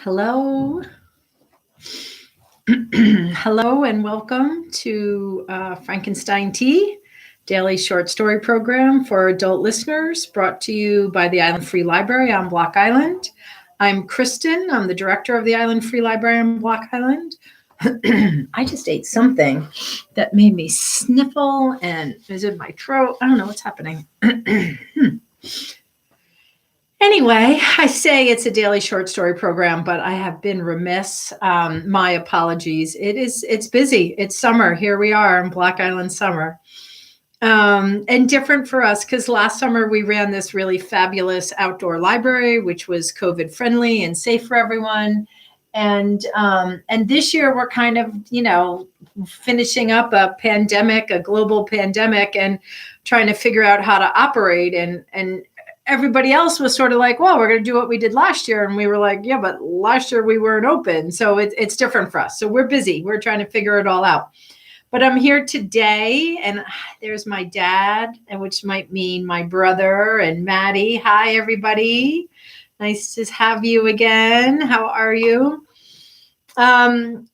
Hello. Hello and welcome to Frankenstein Tea, daily short story program for adult listeners brought to you by the Island Free Library on Block Island. I'm Kristen. I'm the director of the Island Free Library on Block Island. I just ate something that made me sniffle and is in my throat. I don't know what's happening. Anyway, I say it's a daily short story program, but I have been remiss. My apologies. It's busy. It's summer. Here we are in Block Island summer. And different for us because last summer we ran this really fabulous outdoor library, which was COVID friendly and safe for everyone. And this year we're kind of, finishing up a global pandemic, and trying to figure out how to operate. And everybody else was sort of like, well, we're going to do what we did last year. And we were like, yeah, but last year we weren't open. So it's different for us. So we're busy. We're trying to figure it all out. But I'm here today, and there's my dad, which might mean my brother and Maddie. Hi, everybody. Nice to have you again. How are you?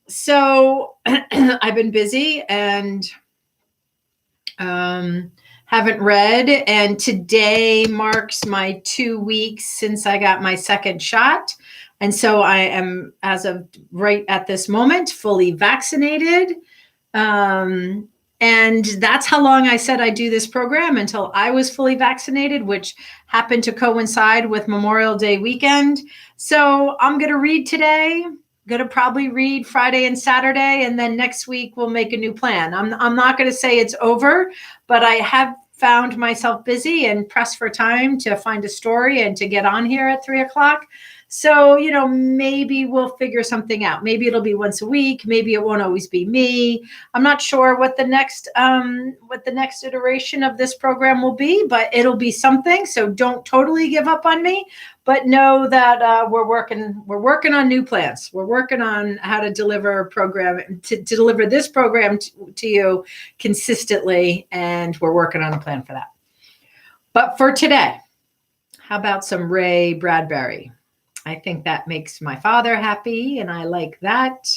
So I've been busy and haven't read, and today marks my 2 weeks since I got my second shot. And so I am, as of right at this moment, fully vaccinated. And that's how long I said I'd do this program, until I was fully vaccinated, which happened to coincide with Memorial Day weekend. So I'm going to read today. Going to probably read Friday and Saturday, and then next week we'll make a new plan. I'm not going to say it's over, but I have found myself busy and pressed for time to find a story and to get on here at 3:00. So, maybe we'll figure something out. Maybe it'll be once a week. Maybe it won't always be me. I'm not sure what the next iteration of this program will be, but it'll be something. So don't totally give up on me, but know that we're working on new plans. We're working on how to deliver deliver this program to you consistently, and we're working on a plan for that. But for today, how about some Ray Bradbury? I think that makes my father happy, and I like that.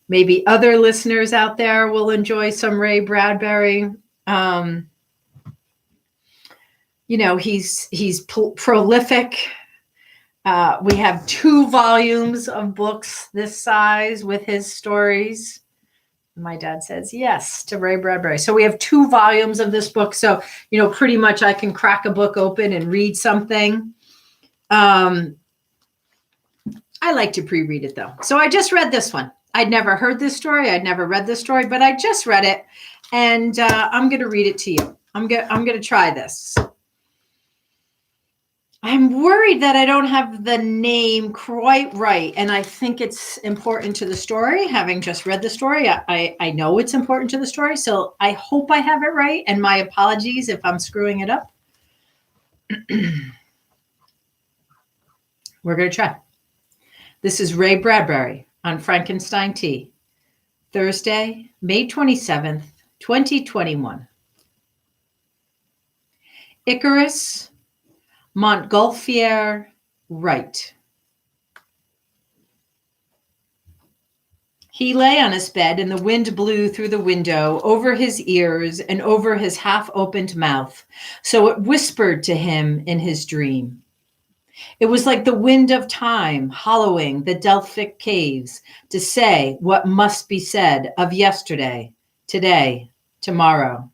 Maybe other listeners out there will enjoy some Ray Bradbury. He's prolific. We have 2 volumes of books this size with his stories. My dad says yes to Ray Bradbury. So we have 2 volumes of this book. So, pretty much I can crack a book open and read something. I like to pre-read it though. So I just read this one. I'd never heard this story. I'd never read this story, but I just read it, and I'm going to read it to you. I'm going to try this. I'm worried that I don't have the name quite right, and I think it's important to the story. Having just read the story, I know it's important to the story, so I hope I have it right, and my apologies if I'm screwing it up. We're going to try. This is Ray Bradbury on Frankenstein Tea, Thursday, May 27th, 2021. Icarus, Montgolfier, Wright. He lay on his bed, and the wind blew through the window, over his ears and over his half-opened mouth, so it whispered to him in his dream. It was like the wind of time hollowing the Delphic caves to say what must be said of yesterday, today, tomorrow.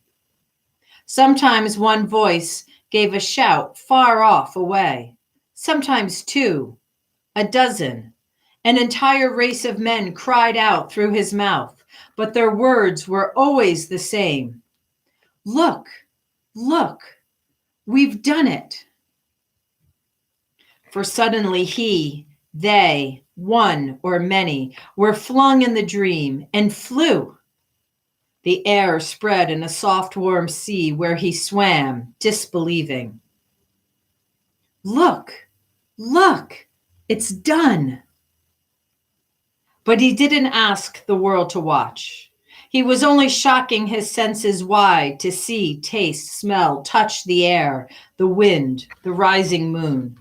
Sometimes one voice gave a shout far off away, sometimes 2, a dozen. An entire race of men cried out through his mouth, but their words were always the same. Look, look, we've done it. For suddenly he, they, one or many, were flung in the dream and flew. The air spread in a soft, warm sea where he swam, disbelieving. Look, look, it's done. But he didn't ask the world to watch. He was only shocking his senses wide to see, taste, smell, touch the air, the wind, the rising moon.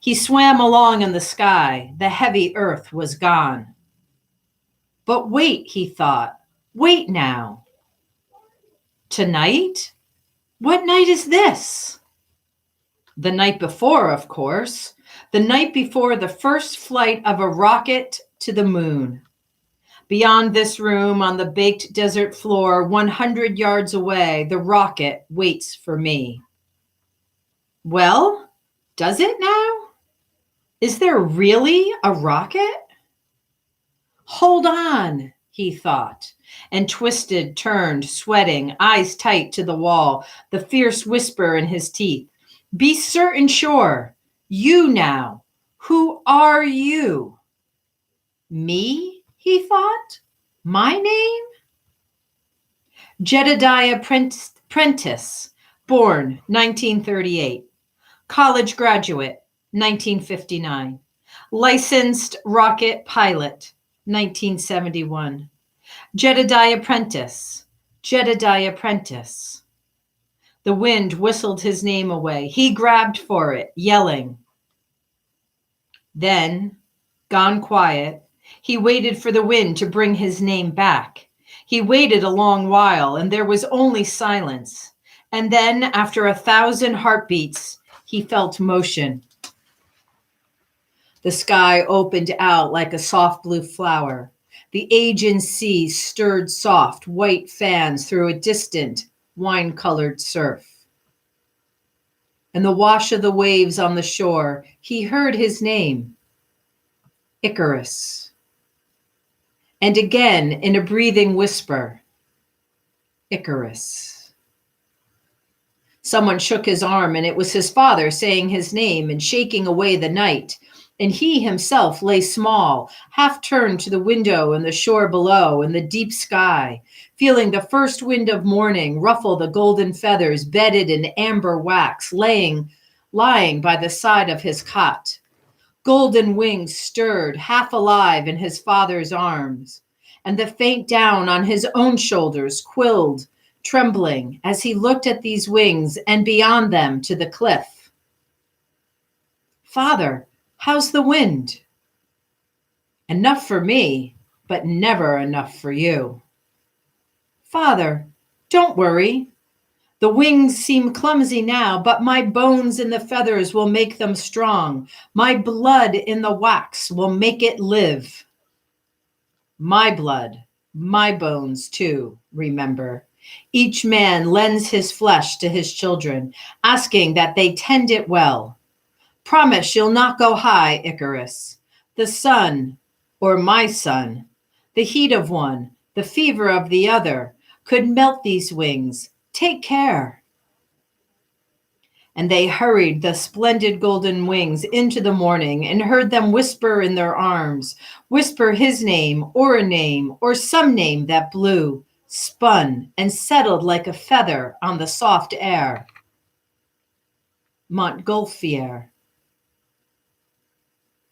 He swam along in the sky. The heavy earth was gone. But wait, he thought. Wait now. Tonight? What night is this? The night before, of course. The night before the first flight of a rocket to the moon. Beyond this room, on the baked desert floor, 100 yards away, the rocket waits for me. Well, does it now? Is there really a rocket? Hold on, he thought, and twisted, turned, sweating, eyes tight to the wall, the fierce whisper in his teeth. Be certain sure. You now. Who are you? Me, he thought. My name? Jedediah Prentice, born 1938. College graduate, 1959. Licensed rocket pilot, 1971. Jedediah Prentice. Jedediah Prentice. The wind whistled his name away. He grabbed for it, yelling. Then, gone quiet, he waited for the wind to bring his name back. He waited a long while, and there was only silence. And then, after 1,000 heartbeats, he felt motion. The sky opened out like a soft blue flower. The Aegean Sea stirred soft, white fans through a distant, wine-colored surf. And the wash of the waves on the shore, he heard his name, Icarus. And again, in a breathing whisper, Icarus. Someone shook his arm, and it was his father saying his name and shaking away the night. And he himself lay small, half turned to the window and the shore below and the deep sky, feeling the first wind of morning ruffle the golden feathers bedded in amber wax, lying by the side of his cot. Golden wings stirred, half alive in his father's arms, and the faint down on his own shoulders quilled, trembling, as he looked at these wings and beyond them to the cliff. Father, how's the wind? Enough for me, but never enough for you. Father, don't worry. The wings seem clumsy now, but my bones in the feathers will make them strong. My blood in the wax will make it live. My blood, my bones too, remember. Each man lends his flesh to his children, asking that they tend it well. Promise you'll not go high, Icarus. The sun, or my sun, the heat of one, the fever of the other, could melt these wings. Take care. And they hurried the splendid golden wings into the morning and heard them whisper in their arms, whisper his name or some name that blew, spun, and settled like a feather on the soft air. Montgolfier.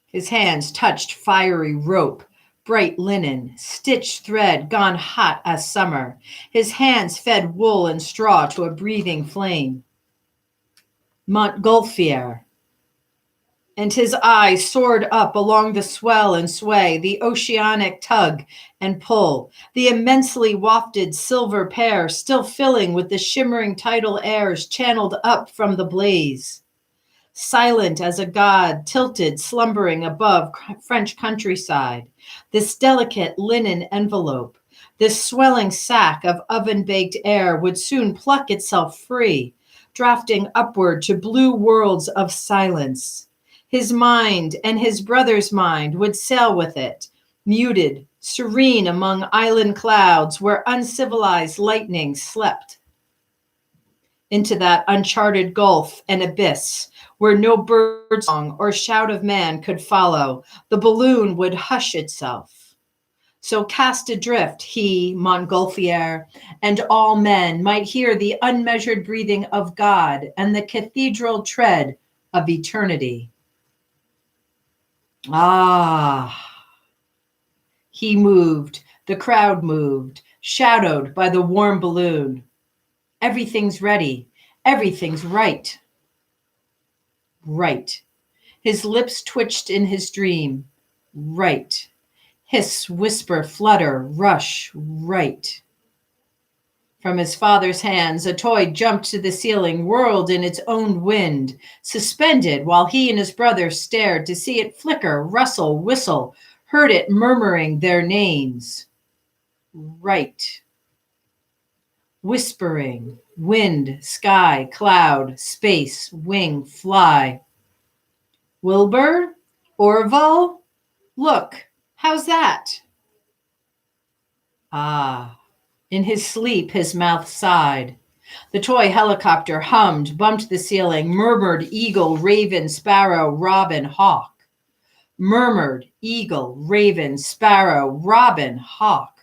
His hands touched fiery rope, bright linen, stitched thread gone hot as summer. His hands fed wool and straw to a breathing flame. Montgolfier. And his eyes soared up along the swell and sway, the oceanic tug and pull, the immensely wafted silver pear still filling with the shimmering tidal airs channeled up from the blaze. Silent as a god tilted slumbering above French countryside, this delicate linen envelope, this swelling sack of oven-baked air would soon pluck itself free, drafting upward to blue worlds of silence. His mind and his brother's mind would sail with it, muted, serene among island clouds where uncivilized lightning slept. Into that uncharted gulf and abyss where no bird song or shout of man could follow, the balloon would hush itself. So cast adrift he, Montgolfier, and all men might hear the unmeasured breathing of God and the cathedral tread of eternity. Ah! He moved, the crowd moved, shadowed by the warm balloon. Everything's ready. Everything's right. Right. His lips twitched in his dream. Right. Hiss, whisper, flutter, rush, right. From his father's hands, a toy jumped to the ceiling, whirled in its own wind, suspended while he and his brother stared to see it flicker, rustle, whistle, heard it murmuring their names. Right. Whispering, wind, sky, cloud, space, wing, fly. Wilbur? Orville? Look, how's that? Ah. In his sleep, his mouth sighed. The toy helicopter hummed, bumped the ceiling, murmured eagle, raven, sparrow, robin, hawk. Murmured eagle, raven, sparrow, robin, hawk.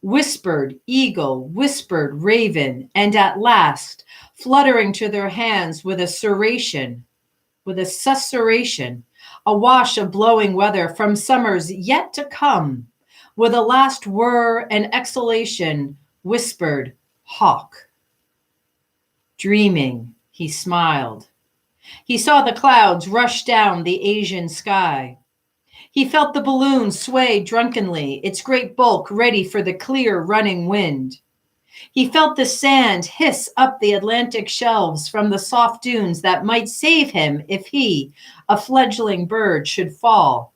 Whispered eagle, whispered raven, and at last, fluttering to their hands with a susurration, a wash of blowing weather from summers yet to come, with a last whir and exhalation, whispered hawk. Dreaming, he smiled. He saw the clouds rush down the Asian sky. He felt the balloon sway drunkenly, its great bulk ready for the clear running wind. He felt the sand hiss up the Atlantic shelves from the soft dunes that might save him if he, a fledgling bird, should fall.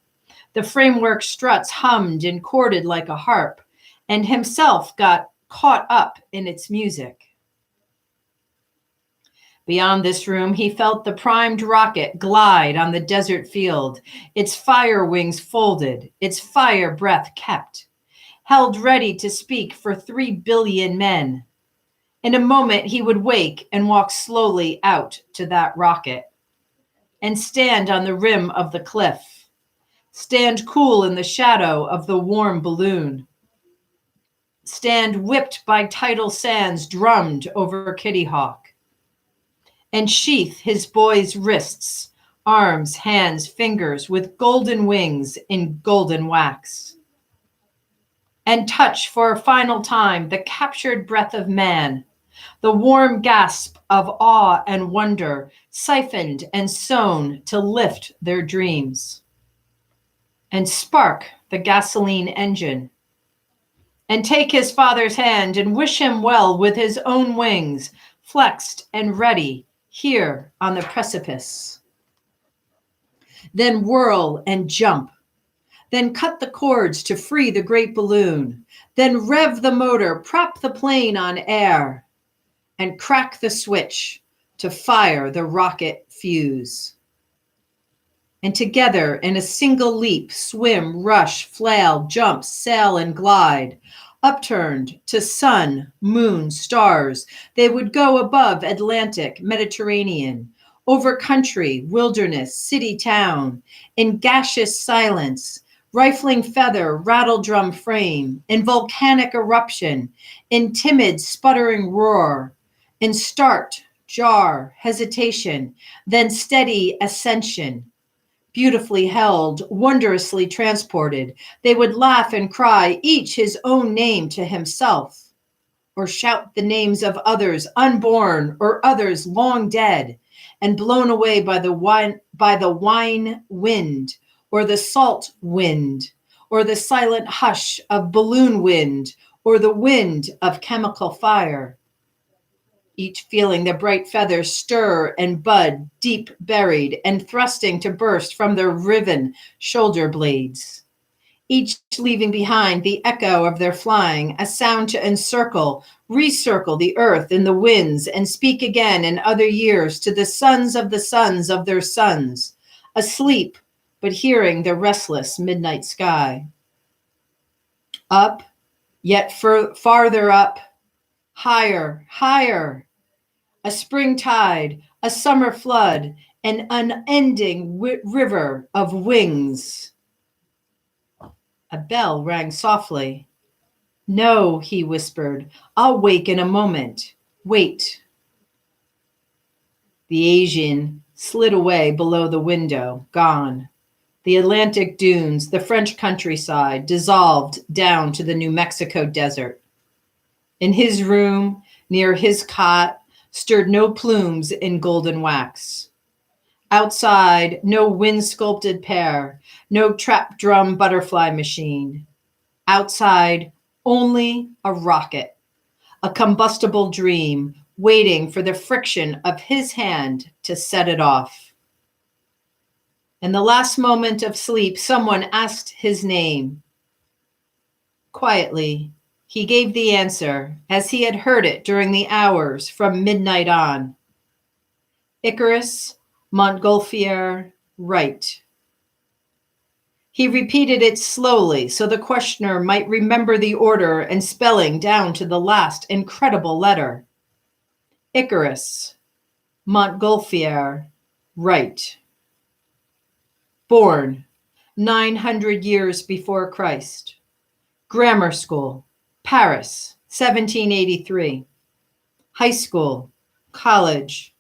The framework struts hummed and chorded like a harp, and himself got caught up in its music. Beyond this room, he felt the primed rocket glide on the desert field, its fire wings folded, its fire breath kept, held ready to speak for 3 billion men. In a moment, he would wake and walk slowly out to that rocket and stand on the rim of the cliff, stand cool in the shadow of the warm balloon, stand whipped by tidal sands drummed over Kitty Hawk, and sheath his boy's wrists, arms, hands, fingers with golden wings in golden wax, and touch for a final time the captured breath of man, the warm gasp of awe and wonder, siphoned and sewn to lift their dreams, and spark the gasoline engine, and take his father's hand and wish him well with his own wings, flexed and ready, here on the precipice. Then whirl and jump. Then cut the cords to free the great balloon. Then rev the motor, prop the plane on air, and crack the switch to fire the rocket fuse. And together in a single leap, swim, rush, flail, jump, sail, and glide, upturned to sun, moon, stars, they would go above Atlantic, Mediterranean, over country, wilderness, city, town, in gaseous silence, rifling feather, rattle drum frame, in volcanic eruption, in timid, sputtering roar, in start, jar, hesitation, then steady ascension. Beautifully held, wondrously transported, they would laugh and cry, each his own name to himself, or shout the names of others unborn or others long dead and blown away by the wine wind, or the salt wind, or the silent hush of balloon wind, or the wind of chemical fire. Each feeling the bright feathers stir and bud, deep buried and thrusting to burst from their riven shoulder blades. Each leaving behind the echo of their flying, a sound to encircle, recircle the earth in the winds, and speak again in other years to the sons of their sons, asleep but hearing the restless midnight sky. Up, yet farther up, higher, higher. A spring tide, a summer flood, an unending river of wings. A bell rang softly. No, he whispered, I'll wake in a moment. Wait. The Asian slid away below the window, gone. The Atlantic dunes, the French countryside, dissolved down to the New Mexico desert. In his room, near his cot, stirred no plumes in golden wax. Outside, no wind-sculpted pear, no trap drum butterfly machine. Outside, only a rocket, a combustible dream, waiting for the friction of his hand to set it off. In the last moment of sleep, someone asked his name. Quietly, he gave the answer as he had heard it during the hours from midnight on. Icarus Montgolfier Wright. He repeated it slowly so the questioner might remember the order and spelling down to the last incredible letter. Icarus Montgolfier Wright. Born 900 years before Christ. Grammar school, Paris, 1783. High school, college.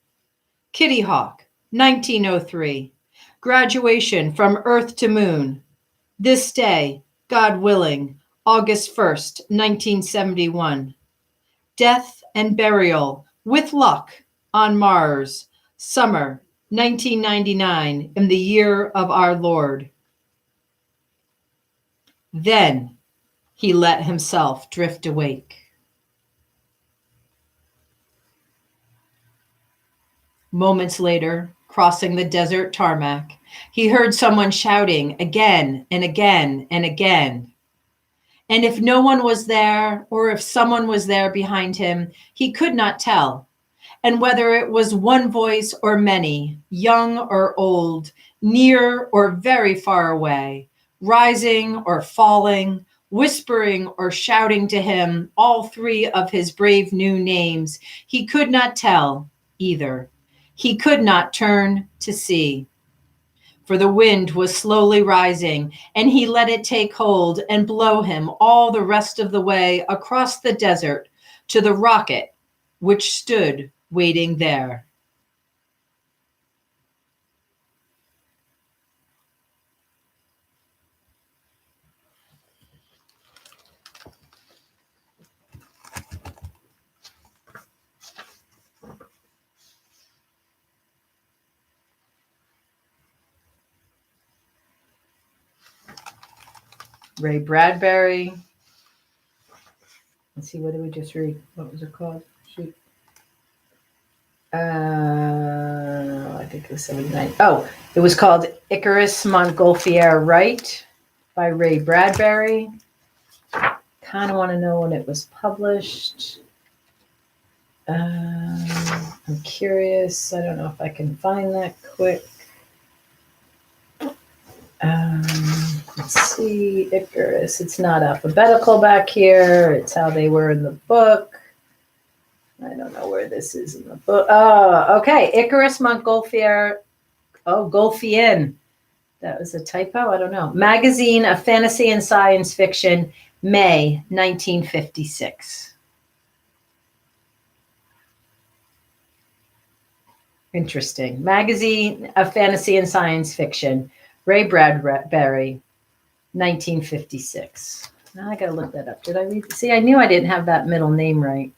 Kitty Hawk, 1903. Graduation from Earth to Moon. This day, God willing, August 1st, 1971. Death and burial, with luck, on Mars, summer 1999, in the year of our Lord. Then he let himself drift awake. Moments later, crossing the desert tarmac, he heard someone shouting again and again and again. And if no one was there, or if someone was there behind him, he could not tell. And whether it was one voice or many, young or old, near or very far away, rising or falling, whispering or shouting to him all three of his brave new names, he could not tell either. He could not turn to see. For the wind was slowly rising, and he let it take hold and blow him all the rest of the way across the desert to the rocket which stood waiting there. Ray Bradbury. Let's see, what did we just read? What was it called? Shoot. I think it was 79. Oh, it was called Icarus Montgolfier Wright by Ray Bradbury. Kind of want to know when it was published. I'm curious. I don't know if I can find that quick. Let's see, Icarus. It's not alphabetical back here. It's how they were in the book. I don't know where this is in the book. Oh, okay. Icarus Montgolfier. Oh, Golfian. That was a typo? I don't know. Magazine of Fantasy and Science Fiction, May 1956. Interesting. Magazine of Fantasy and Science Fiction, Ray Bradbury, 1956. Now I got to look that up. Did I read? See, I knew I didn't have that middle name right.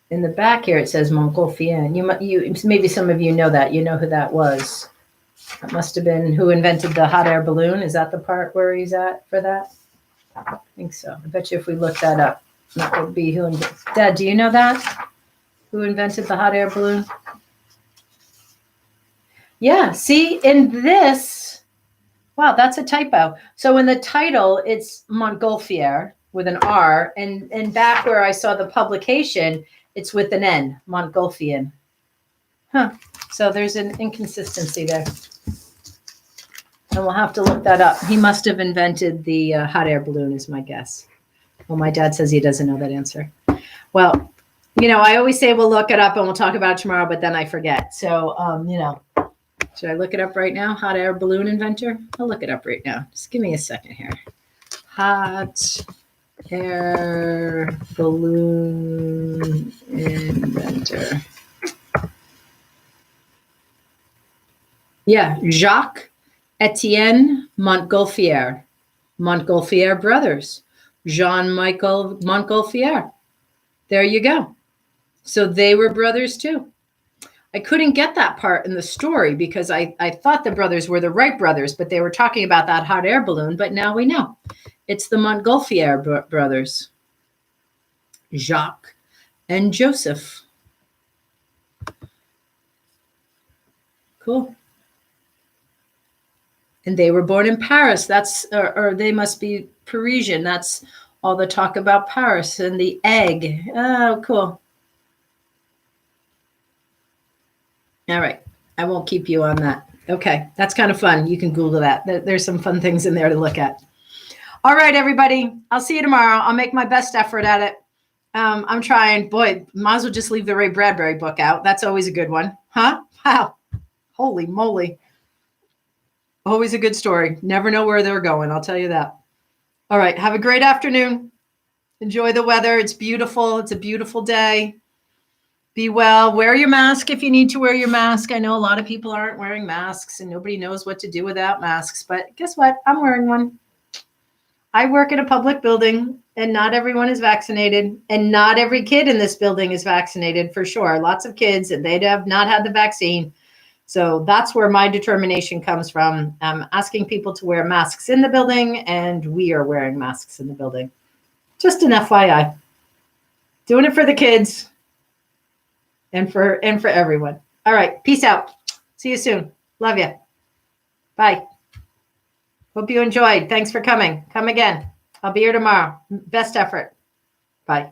In the back here, it says Montgolfier. You maybe some of you know that. You know who that was. That must have been who invented the hot air balloon. Is that the part where he's at for that? I think so. I bet you if we look that up, that would be who invented. Dad, do you know that? Who invented the hot air balloon? Yeah, see, in this, wow, that's a typo. So in the title, it's Montgolfier with an R, and back where I saw the publication, it's with an N, Montgolfian. Huh. So there's an inconsistency there. And we'll have to look that up. He must have invented the hot air balloon is my guess. Well, my dad says he doesn't know that answer. Well, I always say we'll look it up and we'll talk about it tomorrow, but then I forget. So, should I look it up right now? Hot air balloon inventor? I'll look it up right now. Just give me a second here. Hot air balloon inventor. Yeah, Jacques Etienne Montgolfier. Montgolfier brothers. Jean-Michel Montgolfier. There you go. So they were brothers too. I couldn't get that part in the story because I thought the brothers were the Wright brothers, but they were talking about that hot air balloon. But now we know it's the Montgolfier brothers, Jacques and Joseph. Cool. And they were born in Paris. That's, or they must be Parisian. That's all the talk about Paris and the egg. Oh, cool. All right. I won't keep you on that. Okay. That's kind of fun. You can Google that. There's some fun things in there to look at. All right, everybody. I'll see you tomorrow. I'll make my best effort at it. I'm trying. Boy, might as well just leave the Ray Bradbury book out. That's always a good one. Huh? Wow. Holy moly. Always a good story. Never know where they're going. I'll tell you that. All right. Have a great afternoon. Enjoy the weather. It's beautiful. It's a beautiful day. Be well. Wear your mask if you need to wear your mask. I know a lot of people aren't wearing masks and nobody knows what to do without masks. But guess what? I'm wearing one. I work in a public building and not everyone is vaccinated. And not every kid in this building is vaccinated for sure. Lots of kids and they have not had the vaccine. So that's where my determination comes from. I'm asking people to wear masks in the building, and we are wearing masks in the building. Just an FYI. Doing it for the kids and for everyone. All right. Peace out. See you soon. Love you. Bye. Hope you enjoyed. Thanks for coming. Come again. I'll be here tomorrow. Best effort. Bye.